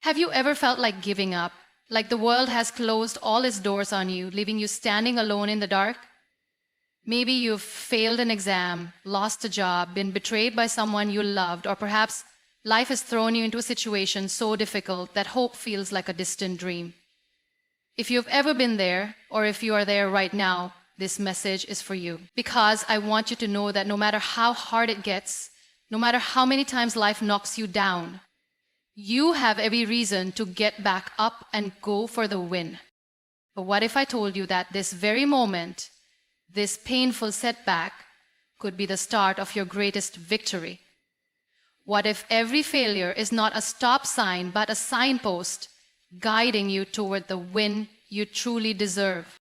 Have you ever felt like giving up? Like the world has closed all its doors on you, leaving you standing alone in the dark? Maybe you've failed an exam, lost a job, been betrayed by someone you loved, or perhaps life has thrown you into a situation so difficult that hope feels like a distant dream. If you've ever been there, or if you are there right now, this message is for you. Because I want you to know that no matter how hard it gets, no matter how many times life knocks you down, you have every reason to get back up and go for the win. But what if I told you that this very moment, this painful setback, could be the start of your greatest victory? What if every failure is not a stop sign, but a signpost guiding you toward the win you truly deserve?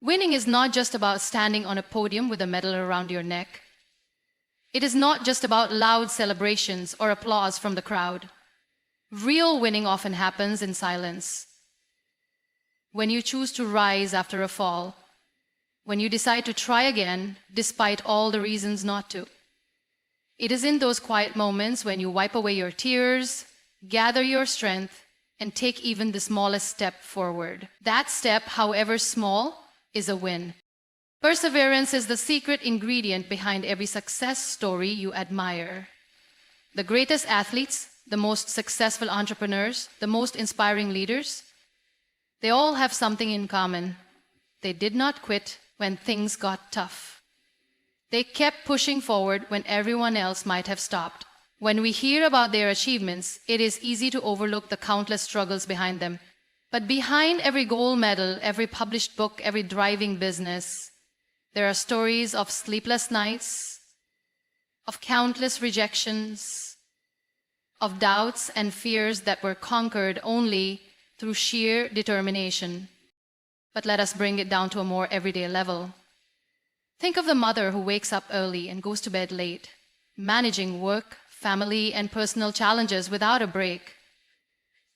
Winning is not just about standing on a podium with a medal around your neck. It is not just about loud celebrations or applause from the crowd. Real winning often happens in silence. When you choose to rise after a fall, when you decide to try again despite all the reasons not to. It is in those quiet moments when you wipe away your tears, gather your strength, and take even the smallest step forward. That step, however small, is a win. Perseverance is the secret ingredient behind every success story you admire. The greatest athletes, the most successful entrepreneurs, the most inspiring leaders, they all have something in common. They did not quit when things got tough. They kept pushing forward when everyone else might have stopped. When we hear about their achievements, it is easy to overlook the countless struggles behind them. But behind every gold medal, every published book, every thriving business, there are stories of sleepless nights, of countless rejections, of doubts and fears that were conquered only through sheer determination. But let us bring it down to a more everyday level. Think of the mother who wakes up early and goes to bed late, managing work, family, and personal challenges without a break.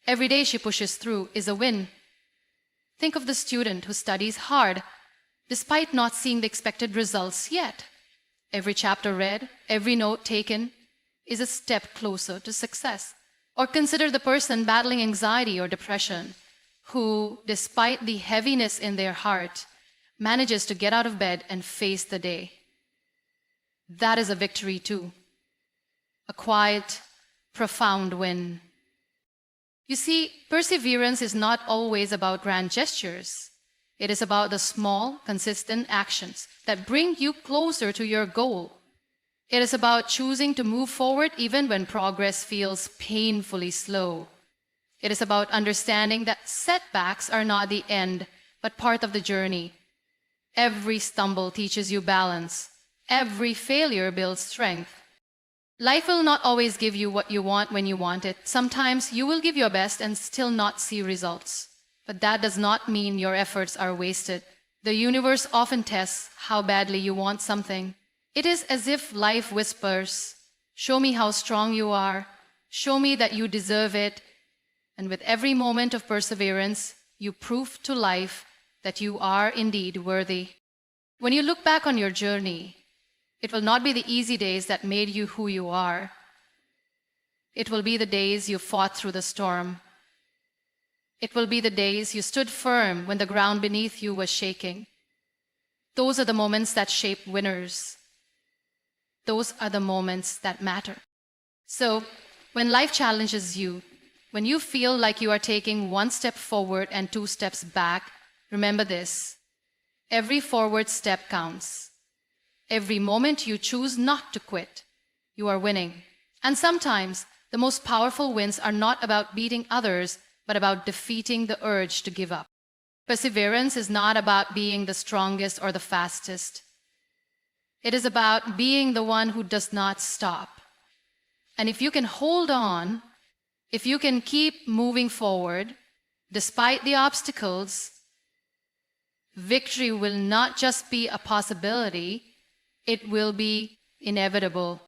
Every day she pushes through is a win. Think of the student who studies hard, despite not seeing the expected results yet. Every chapter read, every note taken, is a step closer to success. Or consider the person battling anxiety or depression, who, despite the heaviness in their heart, manages to get out of bed and face the day. That is a victory too. A quiet, profound win. You see, perseverance is not always about grand gestures. It is about the small, consistent actions that bring you closer to your goal. It is about choosing to move forward even when progress feels painfully slow. It is about understanding that setbacks are not the end, but part of the journey. Every stumble teaches you balance. Every failure builds strength. Life will not always give you what you want when you want it. Sometimes you will give your best and still not see results. But that does not mean your efforts are wasted. The universe often tests how badly you want something. It is as if life whispers, "Show me how strong you are. Show me that you deserve it." And with every moment of perseverance, you prove to life that you are indeed worthy. When you look back on your journey, it will not be the easy days that made you who you are. It will be the days you fought through the storm. It will be the days you stood firm when the ground beneath you was shaking. Those are the moments that shape winners. Those are the moments that matter. So, when life challenges you, when you feel like you are taking one step forward and two steps back, remember this: every forward step counts. Every moment you choose not to quit, you are winning. And sometimes the most powerful wins are not about beating others, but about defeating the urge to give up. Perseverance is not about being the strongest or the fastest. It is about being the one who does not stop. And if you can hold on, if you can keep moving forward, despite the obstacles, victory will not just be a possibility, it will be inevitable.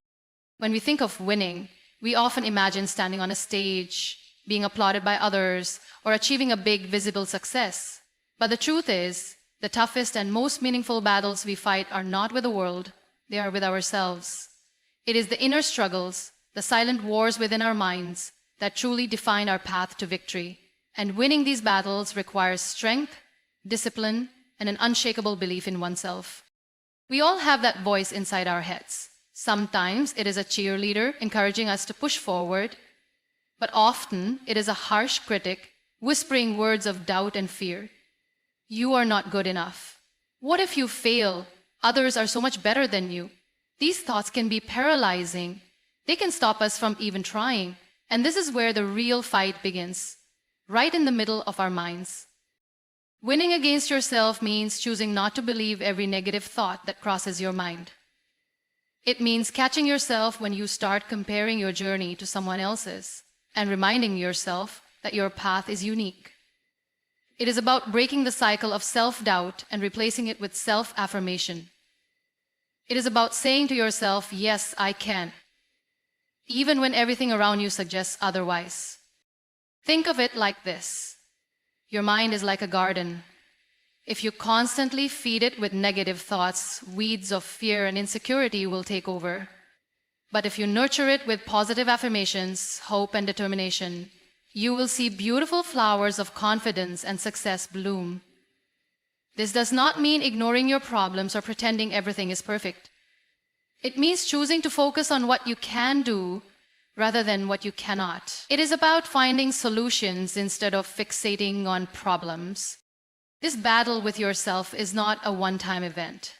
When we think of winning, we often imagine standing on a stage, being applauded by others, or achieving a big visible success. But the truth is, the toughest and most meaningful battles we fight are not with the world, they are with ourselves. It is the inner struggles, the silent wars within our minds, that truly define our path to victory. And winning these battles requires strength, discipline, and an unshakable belief in oneself. We all have that voice inside our heads. Sometimes it is a cheerleader encouraging us to push forward, but often it is a harsh critic whispering words of doubt and fear. You are not good enough. What if you fail? Others are so much better than you. These thoughts can be paralyzing. They can stop us from even trying. And this is where the real fight begins, right in the middle of our minds. Winning against yourself means choosing not to believe every negative thought that crosses your mind. It means catching yourself when you start comparing your journey to someone else's and reminding yourself that your path is unique. It is about breaking the cycle of self-doubt and replacing it with self-affirmation. It is about saying to yourself, yes, I can, even when everything around you suggests otherwise. Think of it like this. Your mind is like a garden. If you constantly feed it with negative thoughts, weeds of fear and insecurity will take over. But if you nurture it with positive affirmations, hope, and determination, you will see beautiful flowers of confidence and success bloom. This does not mean ignoring your problems or pretending everything is perfect. It means choosing to focus on what you can do rather than what you cannot. It is about finding solutions instead of fixating on problems. This battle with yourself is not a one-time event.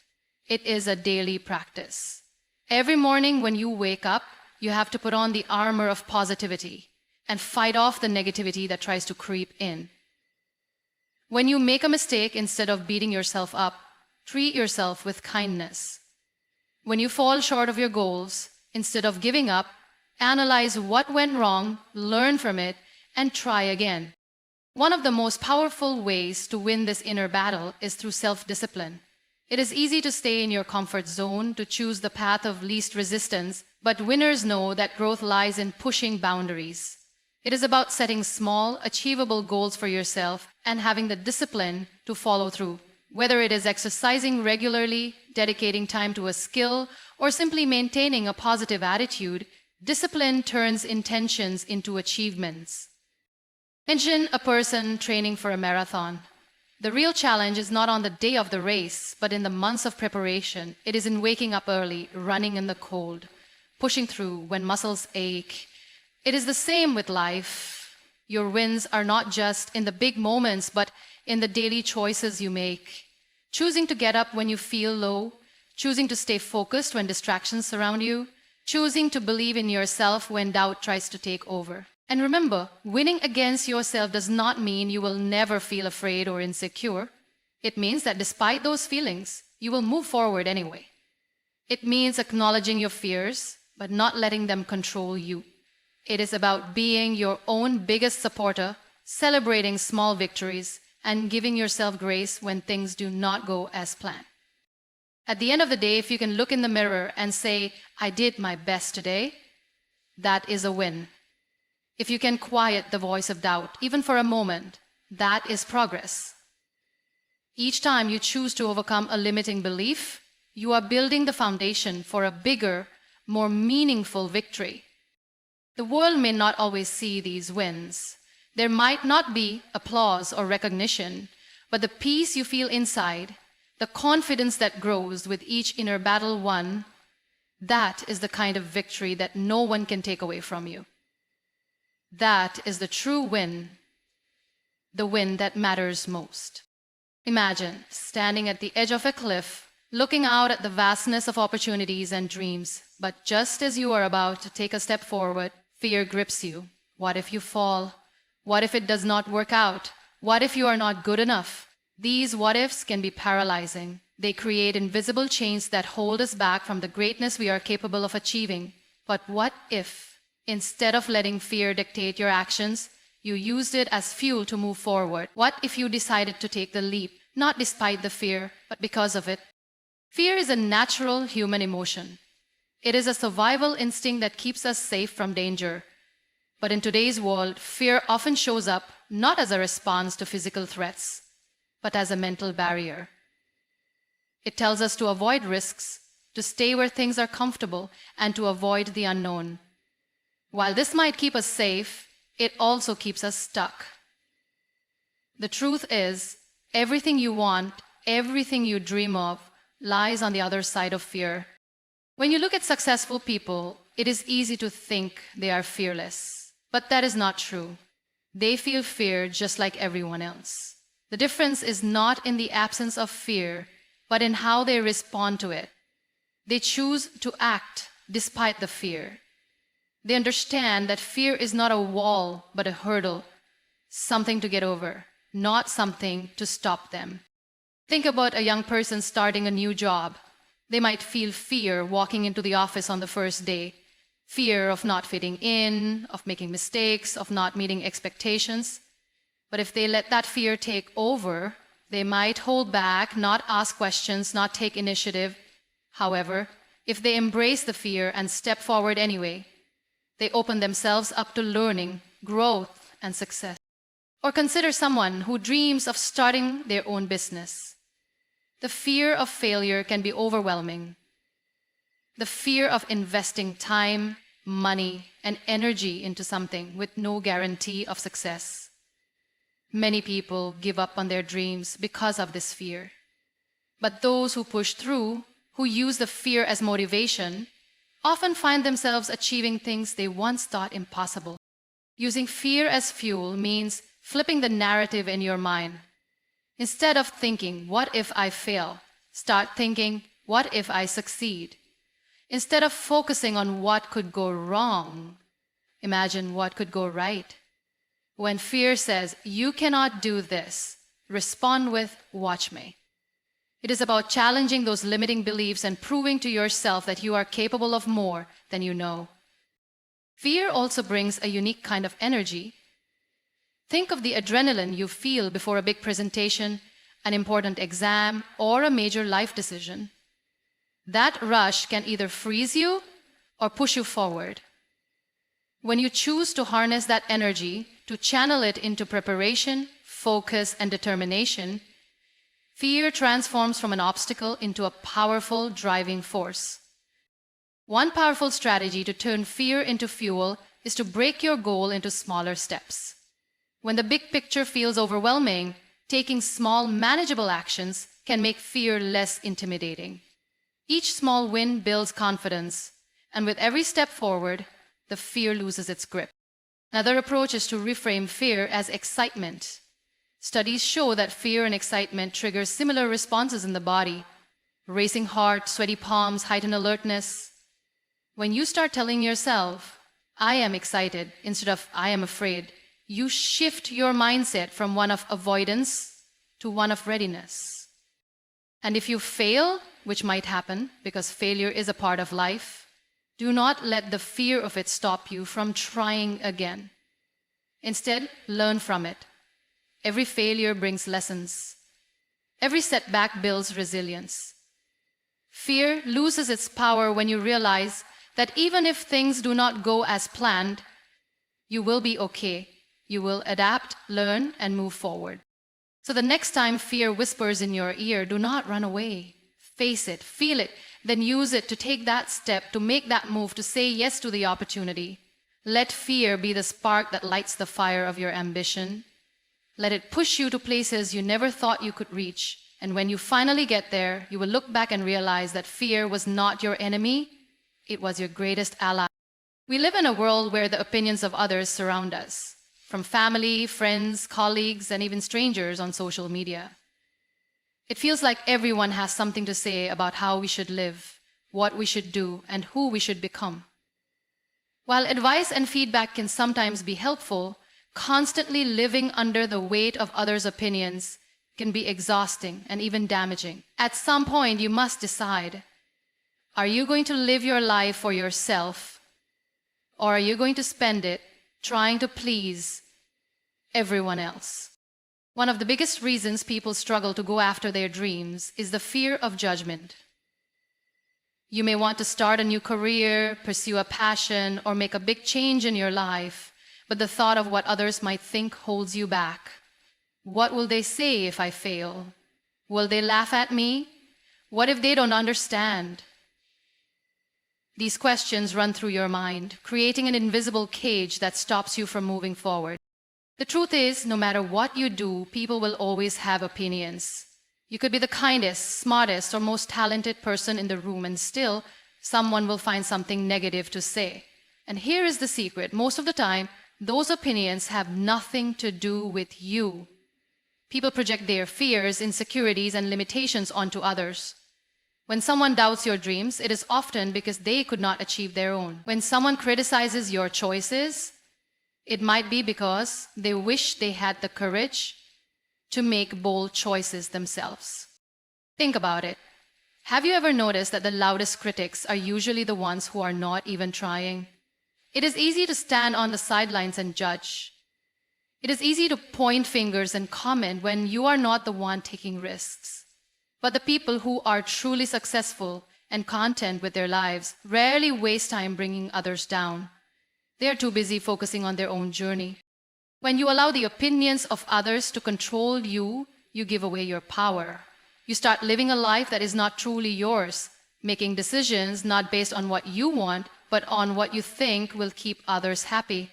It is a daily practice. Every morning when you wake up, you have to put on the armor of positivity and fight off the negativity that tries to creep in. When you make a mistake, instead of beating yourself up, treat yourself with kindness. When you fall short of your goals, instead of giving up, analyze what went wrong, learn from it, and try again. One of the most powerful ways to win this inner battle is through self-discipline. It is easy to stay in your comfort zone, to choose the path of least resistance, but winners know that growth lies in pushing boundaries. It is about setting small, achievable goals for yourself and having the discipline to follow through. Whether it is exercising regularly, dedicating time to a skill, or simply maintaining a positive attitude, discipline turns intentions into achievements. Imagine a person training for a marathon. The real challenge is not on the day of the race, but in the months of preparation. It is in waking up early, running in the cold, pushing through when muscles ache. It is the same with life. Your wins are not just in the big moments, but in the daily choices you make. Choosing to get up when you feel low, choosing to stay focused when distractions surround you, choosing to believe in yourself when doubt tries to take over. And remember, winning against yourself does not mean you will never feel afraid or insecure. It means that despite those feelings, you will move forward anyway. It means acknowledging your fears, but not letting them control you. It is about being your own biggest supporter, celebrating small victories, and giving yourself grace when things do not go as planned. At the end of the day, if you can look in the mirror and say, I did my best today, that is a win. If you can quiet the voice of doubt, even for a moment, that is progress. Each time you choose to overcome a limiting belief, you are building the foundation for a bigger, more meaningful victory. The world may not always see these wins. There might not be applause or recognition, but the peace you feel inside, the confidence that grows with each inner battle won, that is the kind of victory that no one can take away from you. That is the true win, the win that matters most. Imagine standing at the edge of a cliff, looking out at the vastness of opportunities and dreams, but just as you are about to take a step forward, fear grips you. What if you fall? What if it does not work out? What if you are not good enough? These what-ifs can be paralyzing. They create invisible chains that hold us back from the greatness we are capable of achieving. But what if, instead of letting fear dictate your actions, you used it as fuel to move forward? What if you decided to take the leap, not despite the fear, but because of it? Fear is a natural human emotion. It is a survival instinct that keeps us safe from danger. But in today's world, fear often shows up not as a response to physical threats, but as a mental barrier. It tells us to avoid risks, to stay where things are comfortable, and to avoid the unknown. While this might keep us safe, it also keeps us stuck. The truth is, everything you want, everything you dream of, lies on the other side of fear. When you look at successful people, it is easy to think they are fearless, but that is not true. They feel fear just like everyone else. The difference is not in the absence of fear, but in how they respond to it. They choose to act despite the fear. They understand that fear is not a wall, but a hurdle, something to get over, not something to stop them. Think about a young person starting a new job. They might feel fear walking into the office on the first day, fear of not fitting in, of making mistakes, of not meeting expectations. But if they let that fear take over, they might hold back, not ask questions, not take initiative. However, if they embrace the fear and step forward anyway, they open themselves up to learning, growth, and success. Or consider someone who dreams of starting their own business. The fear of failure can be overwhelming. The fear of investing time, money, and energy into something with no guarantee of success. Many people give up on their dreams because of this fear. But those who push through, who use the fear as motivation, often find themselves achieving things they once thought impossible. Using fear as fuel means flipping the narrative in your mind. Instead of thinking, what if I fail? Start thinking, what if I succeed? Instead of focusing on what could go wrong, imagine what could go right. When fear says, you cannot do this, respond with, watch me. It is about challenging those limiting beliefs and proving to yourself that you are capable of more than you know. Fear also brings a unique kind of energy. Think of the adrenaline you feel before a big presentation, an important exam, or a major life decision. That rush can either freeze you or push you forward. When you choose to harness that energy, to channel it into preparation, focus, and determination, fear transforms from an obstacle into a powerful driving force. One powerful strategy to turn fear into fuel is to break your goal into smaller steps. When the big picture feels overwhelming, taking small, manageable actions can make fear less intimidating. Each small win builds confidence, and with every step forward, the fear loses its grip. Another approach is to reframe fear as excitement. Studies show that fear and excitement trigger similar responses in the body. Racing heart, sweaty palms, heightened alertness. When you start telling yourself, I am excited, instead of I am afraid, you shift your mindset from one of avoidance to one of readiness. And if you fail, which might happen because failure is a part of life, do not let the fear of it stop you from trying again. Instead, learn from it. Every failure brings lessons. Every setback builds resilience. Fear loses its power when you realize that even if things do not go as planned, you will be okay. You will adapt, learn, and move forward. So the next time fear whispers in your ear, do not run away. Face it, feel it, then use it to take that step, to make that move, to say yes to the opportunity. Let fear be the spark that lights the fire of your ambition. Let it push you to places you never thought you could reach. And when you finally get there, you will look back and realize that fear was not your enemy, it was your greatest ally. We live in a world where the opinions of others surround us, from family, friends, colleagues, and even strangers on social media. It feels like everyone has something to say about how we should live, what we should do, and who we should become. While advice and feedback can sometimes be helpful, constantly living under the weight of others' opinions can be exhausting and even damaging. At some point, you must decide, are you going to live your life for yourself, or are you going to spend it trying to please everyone else? One of the biggest reasons people struggle to go after their dreams is the fear of judgment. You may want to start a new career, pursue a passion, or make a big change in your life, but the thought of what others might think holds you back. What will they say if I fail? Will they laugh at me? What if they don't understand? These questions run through your mind, creating an invisible cage that stops you from moving forward. The truth is, no matter what you do, people will always have opinions. You could be the kindest, smartest, or most talented person in the room, and still, someone will find something negative to say. And here is the secret. Most of the time, those opinions have nothing to do with you. People project their fears, insecurities, and limitations onto others. When someone doubts your dreams, it is often because they could not achieve their own. When someone criticizes your choices, it might be because they wish they had the courage to make bold choices themselves. Think about it. Have you ever noticed that the loudest critics are usually the ones who are not even trying? It is easy to stand on the sidelines and judge. It is easy to point fingers and comment when you are not the one taking risks. But the people who are truly successful and content with their lives rarely waste time bringing others down. They are too busy focusing on their own journey. When you allow the opinions of others to control you, you give away your power. You start living a life that is not truly yours, making decisions not based on what you want, but on what you think will keep others happy.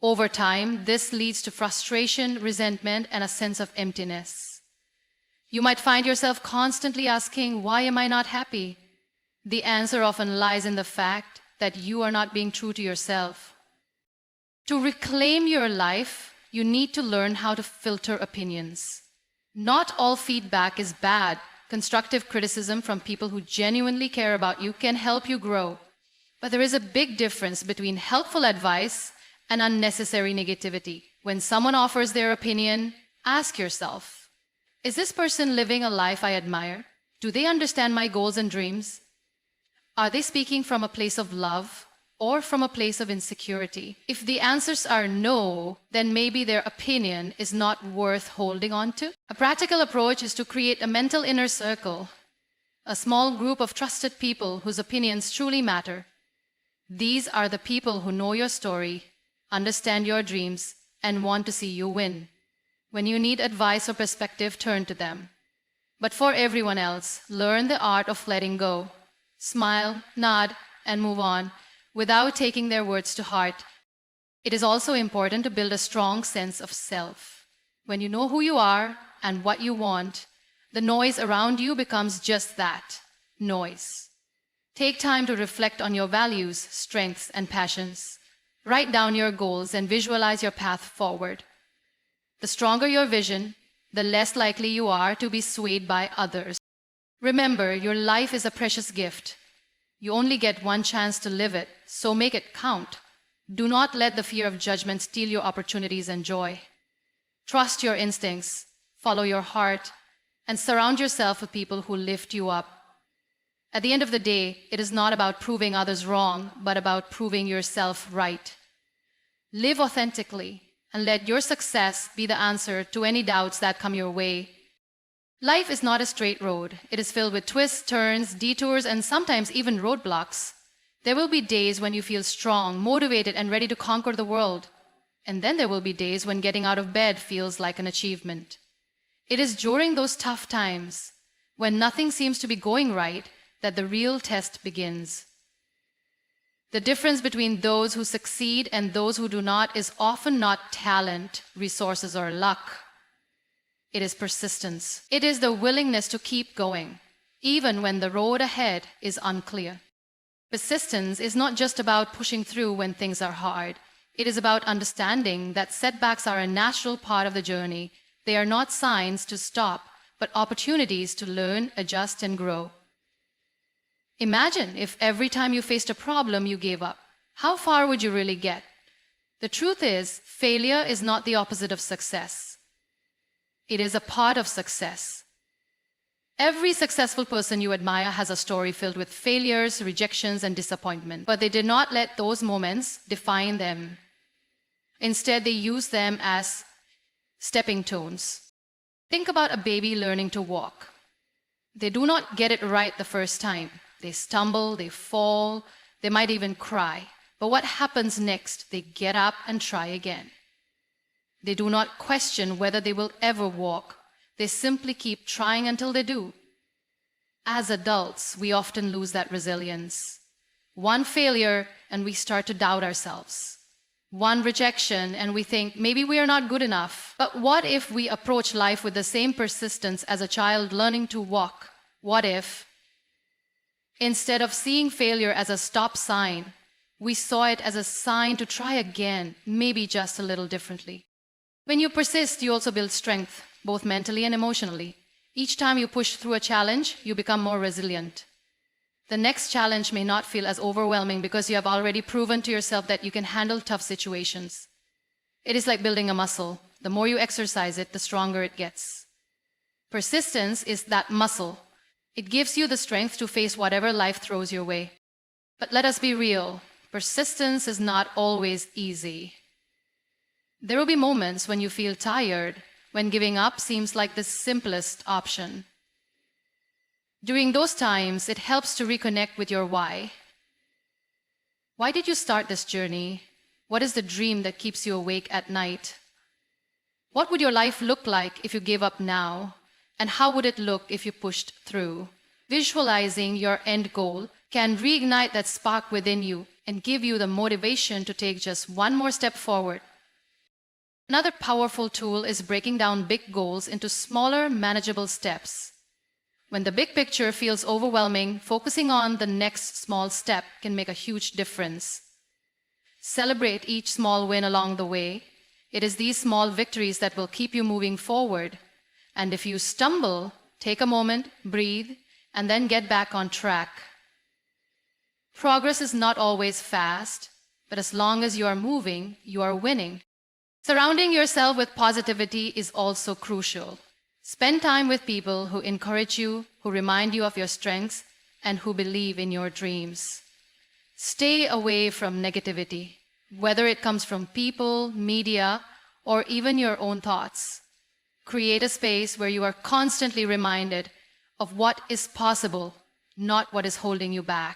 Over time, this leads to frustration, resentment, and a sense of emptiness. You might find yourself constantly asking, why am I not happy? The answer often lies in the fact that you are not being true to yourself. To reclaim your life, you need to learn how to filter opinions. Not all feedback is bad. Constructive criticism from people who genuinely care about you can help you grow. But there is a big difference between helpful advice and unnecessary negativity. When someone offers their opinion, ask yourself, is this person living a life I admire? Do they understand my goals and dreams? Are they speaking from a place of love or from a place of insecurity? If the answers are no, then maybe their opinion is not worth holding on to. A practical approach is to create a mental inner circle, a small group of trusted people whose opinions truly matter. These are the people who know your story, understand your dreams, and want to see you win. When you need advice or perspective, turn to them. But for everyone else, learn the art of letting go. Smile, nod, and move on without taking their words to heart. It is also important to build a strong sense of self. When you know who you are and what you want, the noise around you becomes just that, noise. Take time to reflect on your values, strengths, and passions. Write down your goals and visualize your path forward. The stronger your vision, the less likely you are to be swayed by others. Remember, your life is a precious gift. You only get one chance to live it, so make it count. Do not let the fear of judgment steal your opportunities and joy. Trust your instincts, follow your heart, and surround yourself with people who lift you up. At the end of the day, it is not about proving others wrong, but about proving yourself right. Live authentically and let your success be the answer to any doubts that come your way. Life is not a straight road. It is filled with twists, turns, detours, and sometimes even roadblocks. There will be days when you feel strong, motivated, and ready to conquer the world. And then there will be days when getting out of bed feels like an achievement. It is during those tough times, when nothing seems to be going right, that the real test begins. The difference between those who succeed and those who do not is often not talent, resources, or luck. It is persistence. It is the willingness to keep going, even when the road ahead is unclear. Persistence is not just about pushing through when things are hard. It is about understanding that setbacks are a natural part of the journey. They are not signs to stop, but opportunities to learn, adjust, and grow. Imagine if every time you faced a problem you gave up. How far would you really get? The truth is, failure is not the opposite of success. It is a part of success. Every successful person you admire has a story filled with failures, rejections, and disappointment, but they did not let those moments define them. Instead, they use them as stepping stones. Think about a baby learning to walk. They do not get it right the first time. They stumble, they fall, they might even cry. But what happens next? They get up and try again. They do not question whether they will ever walk. They simply keep trying until they do. As adults, we often lose that resilience. One failure, and we start to doubt ourselves. One rejection, and we think maybe we are not good enough. But what if we approach life with the same persistence as a child learning to walk? What if, instead of seeing failure as a stop sign, we saw it as a sign to try again, maybe just a little differently? When you persist, you also build strength, both mentally and emotionally. Each time you push through a challenge, you become more resilient. The next challenge may not feel as overwhelming because you have already proven to yourself that you can handle tough situations. It is like building a muscle. The more you exercise it, the stronger it gets. Persistence is that muscle. It gives you the strength to face whatever life throws your way. But let us be real. Persistence is not always easy. There will be moments when you feel tired, when giving up seems like the simplest option. During those times, it helps to reconnect with your why. Why did you start this journey? What is the dream that keeps you awake at night? What would your life look like if you gave up now? And how would it look if you pushed through? Visualizing your end goal can reignite that spark within you and give you the motivation to take just one more step forward. Another powerful tool is breaking down big goals into smaller, manageable steps. When the big picture feels overwhelming, focusing on the next small step can make a huge difference. Celebrate each small win along the way. It is these small victories that will keep you moving forward. And if you stumble, take a moment, breathe, and then get back on track. Progress is not always fast, but as long as you are moving, you are winning. Surrounding yourself with positivity is also crucial. Spend time with people who encourage you, who remind you of your strengths, and who believe in your dreams. Stay away from negativity, whether it comes from people, media, or even your own thoughts. Create a space where you are constantly reminded of what is possible, not what is holding you back.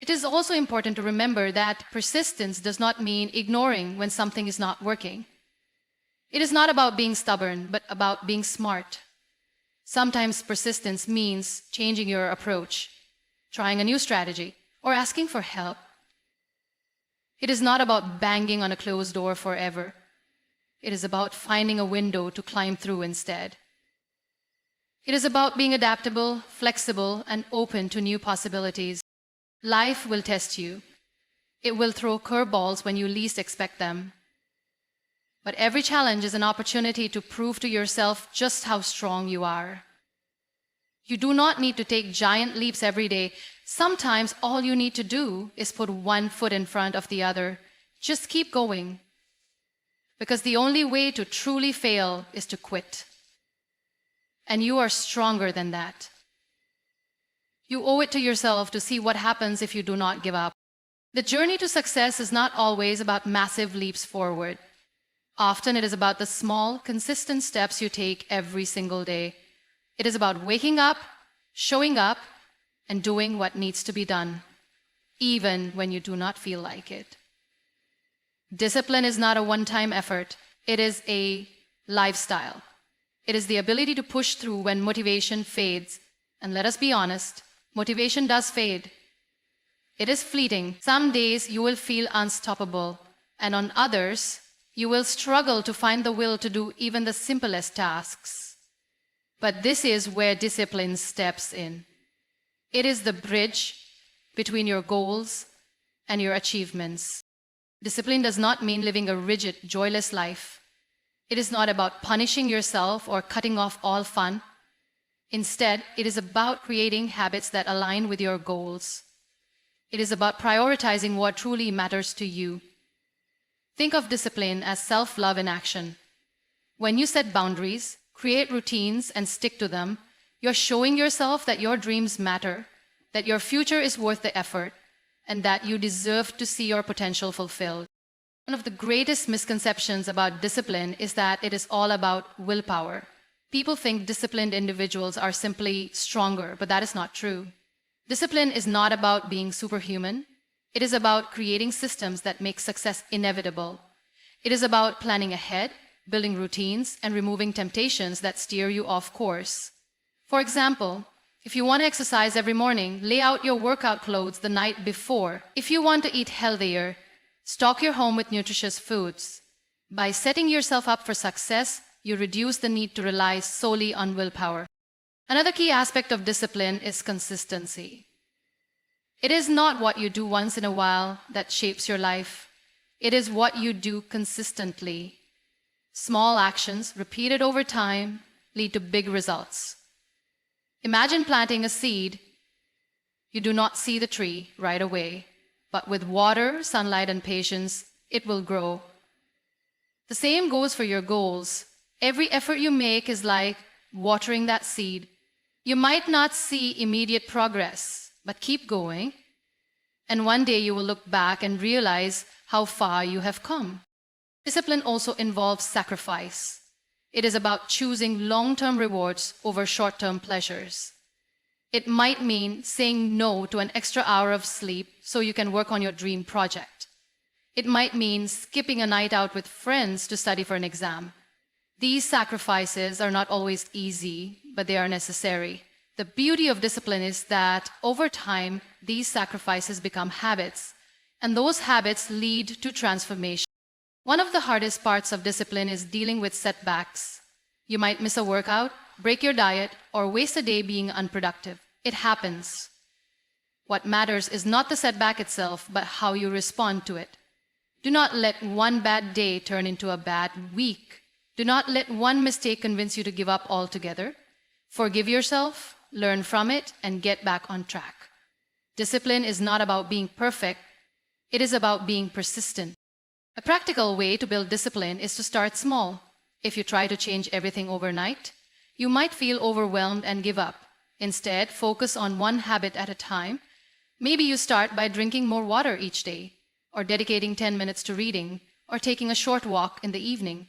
It is also important to remember that persistence does not mean ignoring when something is not working. It is not about being stubborn, but about being smart. Sometimes persistence means changing your approach, trying a new strategy, or asking for help. It is not about banging on a closed door forever. It is about finding a window to climb through instead. It is about being adaptable, flexible, and open to new possibilities. Life will test you. It will throw curveballs when you least expect them. But every challenge is an opportunity to prove to yourself just how strong you are. You do not need to take giant leaps every day. Sometimes all you need to do is put one foot in front of the other. Just keep going. Because the only way to truly fail is to quit. And you are stronger than that. You owe it to yourself to see what happens if you do not give up. The journey to success is not always about massive leaps forward. Often it is about the small, consistent steps you take every single day. It is about waking up, showing up, and doing what needs to be done, even when you do not feel like it. Discipline is not a one-time effort. It is a lifestyle. It is the ability to push through when motivation fades. And let us be honest, motivation does fade. It is fleeting. Some days you will feel unstoppable, and on others, you will struggle to find the will to do even the simplest tasks. But this is where discipline steps in. It is the bridge between your goals and your achievements. Discipline does not mean living a rigid, joyless life. It is not about punishing yourself or cutting off all fun. Instead, it is about creating habits that align with your goals. It is about prioritizing what truly matters to you. Think of discipline as self-love in action. When you set boundaries, create routines, and stick to them, you're showing yourself that your dreams matter, that your future is worth the effort, and that you deserve to see your potential fulfilled. One of the greatest misconceptions about discipline is that it is all about willpower. People think disciplined individuals are simply stronger, but that is not true. Discipline is not about being superhuman. It is about creating systems that make success inevitable. It is about planning ahead, building routines, and removing temptations that steer you off course. For example, If you want to exercise every morning, lay out your workout clothes the night before. If you want to eat healthier, stock your home with nutritious foods. By setting yourself up for success, you reduce the need to rely solely on willpower. Another key aspect of discipline is consistency. It is not what you do once in a while that shapes your life. It is what you do consistently. Small actions repeated over time lead to big results. Imagine planting a seed. You do not see the tree right away, but with water, sunlight, and patience, it will grow. The same goes for your goals. Every effort you make is like watering that seed. You might not see immediate progress, but keep going. And one day you will look back and realize how far you have come. Discipline also involves sacrifice. It is about choosing long-term rewards over short-term pleasures. It might mean saying no to an extra hour of sleep so you can work on your dream project. It might mean skipping a night out with friends to study for an exam. These sacrifices are not always easy, but they are necessary. The beauty of discipline is that over time, these sacrifices become habits, and those habits lead to transformation. One of the hardest parts of discipline is dealing with setbacks. You might miss a workout, break your diet, or waste a day being unproductive. It happens. What matters is not the setback itself, but how you respond to it. Do not let one bad day turn into a bad week. Do not let one mistake convince you to give up altogether. Forgive yourself, learn from it, and get back on track. Discipline is not about being perfect. It is about being persistent. A practical way to build discipline is to start small. If you try to change everything overnight, you might feel overwhelmed and give up. Instead, focus on one habit at a time. Maybe you start by drinking more water each day, or dedicating 10 minutes to reading, or taking a short walk in the evening.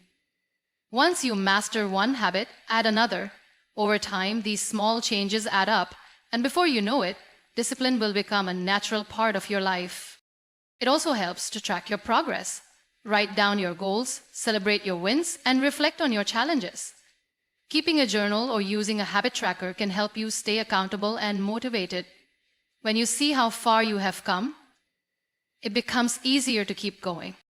Once you master one habit, add another. Over time, these small changes add up, and before you know it, discipline will become a natural part of your life. It also helps to track your progress. Write down your goals, celebrate your wins, and reflect on your challenges. Keeping a journal or using a habit tracker can help you stay accountable and motivated. When you see how far you have come, it becomes easier to keep going.